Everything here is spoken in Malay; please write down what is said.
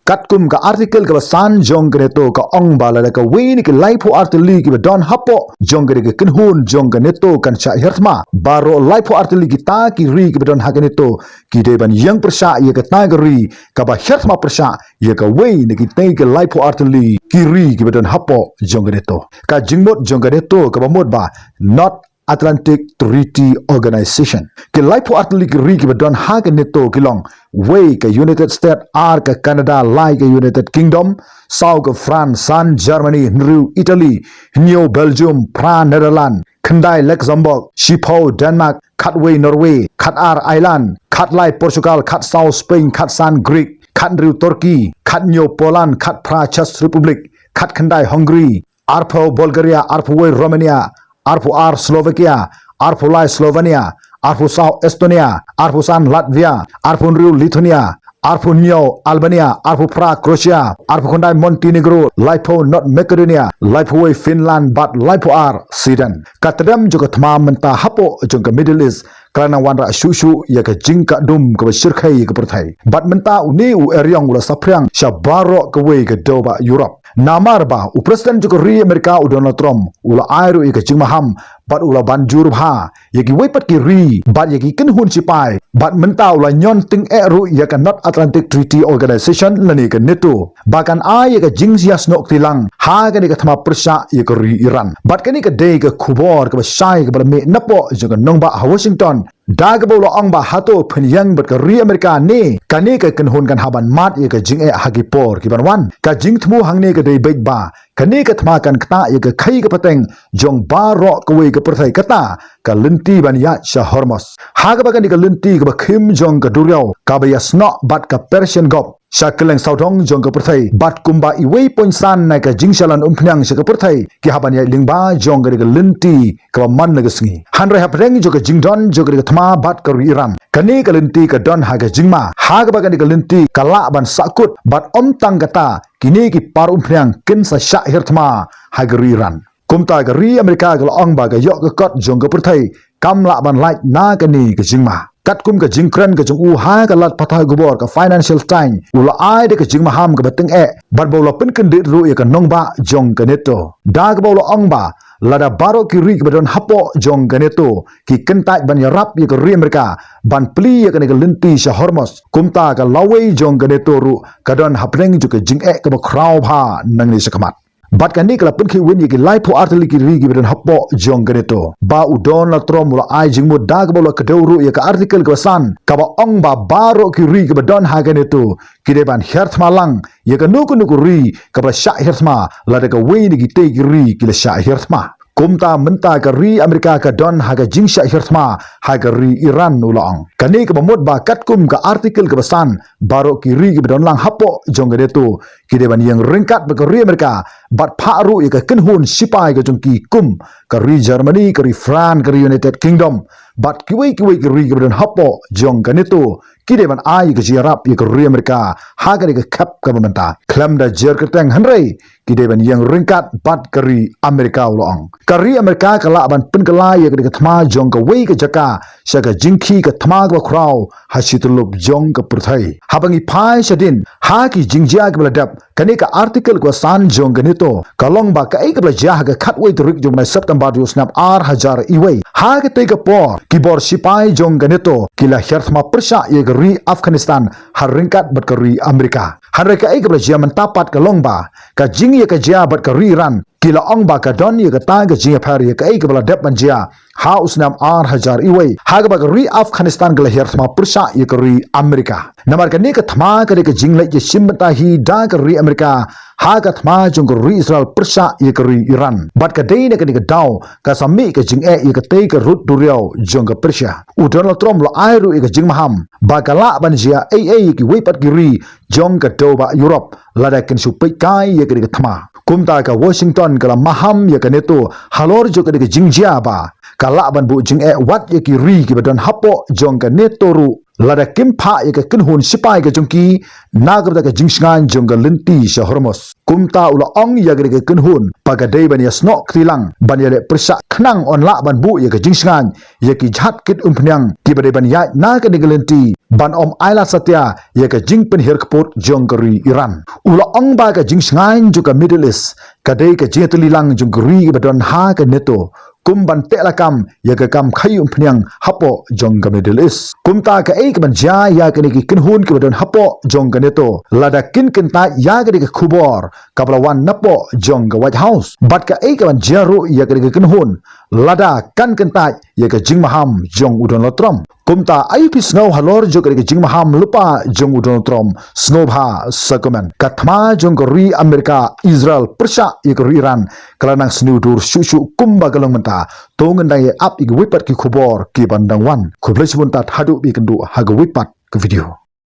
katkum ka artikel ka san jong ka neto ka ong bala ka win ka laipo artili ki don hapo jong ka kinhun jong ka neto kan cha hertma baro laipo artili ki ta ki ri ki don ha neto ki de ban yang persha ye ka ta ka ri ka ba hertma persha ye ka win ki te ka laipo artili ki ri ki don hapo jong ka neto ka jingmot jong ka neto ka ba mod ba not Atlantic Treaty Organization. Ke laipo artili ki ri ki don ha ka neto kilong way ka United States ar ka Canada lai ka United Kingdom South ka France San Germany Nru Italy New Belgium Pra Netherlands Kandai Luxembourg Shipau Denmark Katway Norway Qatar Ireland Katlai Portugal Kat South Spain Kat San Greek Kat Nru Turkey Kat New Poland Kat Pra Czech Republic Kat Kandai Hungary Arpo Bulgaria Arpo Romania Arpo R Slovakia, Arpo Lai Slovenia, Arpo South Estonia, Arpo San Latvia, Arpo Nru Lithuania, Arpo Neo Albania, Arpo Prague Croatia, Arpo Kondai Montenegro, Laipo North Macedonia, Laipo Finland, but Laipo R Sweden. Katadam juga tma menta hapo juga Middle East. Kerana wanra shushu ya ke jingka dum ke syirkai ke perthai. Bat menta uni u eryang ula sapriang syabaro ke wei ke doba Europe. Namar ba u presiden juga ri Amerika u Donald Trump ula airu ke jingmaham bat ula banjur bha yaki weipat ki ri bat yaki kenhun sipai bat menta ula nyon ting eru ya ke North Atlantic Treaty Organization lani ke NATO bahkan ya ke jingsias nok tilang ha ke thama persya ya ke ri Iran bat ke ni ke dei ke khubor ke syai ke balme napo juga nongba Washington Dagabolo ang ba hato penyang bat ke ri Amerika ni kani ke kenhun kan haban mat ya ke jing hagipor ki banwan ka jing thmu hang ni ke dei baik ba kani ke thma kan kta ya ke khai ke pateng jong baro ke wei ke perthai kata ka lenti ban ya sha hormos ha ke bakan di ke lenti ke ba khim jong ke duryau ka ba yasno bat ka Persian Gulf Shakeleng saudong jong ke perthai bat kumba iwei ponsan na ka jingsalan umpnyang sha ke perthai ki haban ya lingba jong ke lenti ke man na gesngi hanre hapreng jo ke jingdon jo ke thma bat ke Iran kani ke lenti ke don ha ke jingma ha ke bakan di ke lenti kala ban sakut bat om tang kata kini ki par umpnyang kin sa sha hirthma ha ke Iran kumta ke ri Amerika ke ong ba ke yok ke kot jong ke perthai kam la ban like na kani ke jingma kat kum ke jingkran ke jong ha ke lat patah gubor ke Financial Times ula ai de ke jing maham ke beteng bat bola pen kendit ru ya ke nongba jong ke neto da ke bola ong ba lada baro ki ri ke badon hapo jong ke neto ki kentai ban yarap ya ke ri Amerika ban pli ya ke lenti sha hormos kumta ke lawei jong ke neto ru kadon hapreng ju ke jing ke ba kraw bha nang ni sakamat bat kan ni kala pun ki win ki laipo artili ki ri ki ben hapo jong geneto ba u Donald Trump la ai jingmu dag bola ke dawru ya ka artikel ke san ka ba ong ba baro ki ri ki don ha geneto ki de ban hert malang ya ka nuku nuku ri ka ba sha hertma la de ka win ki te ki ri ki la sha hertma kumta menta ka ri Amerika ka don ha ka jingsha hirtma ha ka ri Iran ulang kani ka bamot ba katkum ka artikel ka basan baro ki ri ki don lang hapo jong gedetu ki de ban yang ringkat ba ka ri Amerika bat pharu ya ka kenhun sipai ka jong ki kum ka ri Germany ka ri France ka ri United Kingdom bat ki wei ki ri ki don hapo jong gedetu ki de ban ai ka jirap ya ka ri Amerika ha ka de ka kap ka bamenta klam da jer ka teng hanrei ki de ban yang ringkat bat ka ri Amerika ulang kari Amerika kala ban penkelai ya ke thma jong ka wei ka jaka sha ka jingki ka thma ka kraw ha situlup jong ka purthai habangi phai shadin ha ki jingjia ka bladap kani ka article ko san jong ka nito kalong ba ka ek bla ja ka khatwei turik jong na September du snap ar hajar iwei ha ka te ka por ki bor sipai jong ka nito kila herthma persha ye ka ri Afghanistan har ringkat bat ka ri Amerika har ka ek bla ja mentapat kalong ba ka jing ye ka ja bat ka ri Iran kila ong ba ka don ye ka ta ka jing phar ye ka ek bla dep ban ja ha usnam ar hajar iwei ha ka ba ka ri Afghanistan ka herthma persha ye ka ri Amerika namar ka ne ka thma ka de ka jing lai ye simbata hi da ka ri Amerika ha ka thma jong ka ri Israel persha ye ka ri Iran bat ka dei ne ka daw ka sami ka jing ye ka te ka rut duriao jong ka persha u Donald Trump lo ai ru ye ka jing maham ba ka la ban ja ki wei pat ki ri jong ka do ba Europe lada ken su pe kai ye ka thma kumta ka Washington kala maham ya ka neto halor jo ka de jingjia ba kala ban bu jing wat ye ki ri ki badon hapo jong ka neto ru lada kimpa ya ke kenhun sipai ke jongki nagab da ke jingsngan jongga lenti sya hormos kumta ula ong ya ke kenhun pagadai ban ya snok tilang ban ya le persa khnang on la ban bu ya ke jingsngan ya ki jhat kit umpnyang ki badai ban ya na ke lenti ban om aila satya ya ke jingpen herkpot jonggeri Iran ula ong ba ke jingsngan juga Middle East kadai ke jetelilang jonggeri badon ha ke neto kumban telakam ya ke kam khayum phnyang hapo jongga Middle East kumta ka ek ban ja ya ke ki kinhun ke badon hapo jongga neto lada kin ta ya ke ke khubor kablawan napo jongga White House bat ka ek ban jaru ya ke kinhun lada kan ta ya ke jingmaham jong udon lotrom kumta IP snow halor jo ke jingmaham lupa jong udon lotrom snow bha sakuman kathma jong ri Amerika Israel persya ya ke Iran kalanang snudur shushu kumba galong menta tongen dai ap ig wipat ki khubor ki bandang wan khublai sibun tat hadu bi kendu haga wipat ke video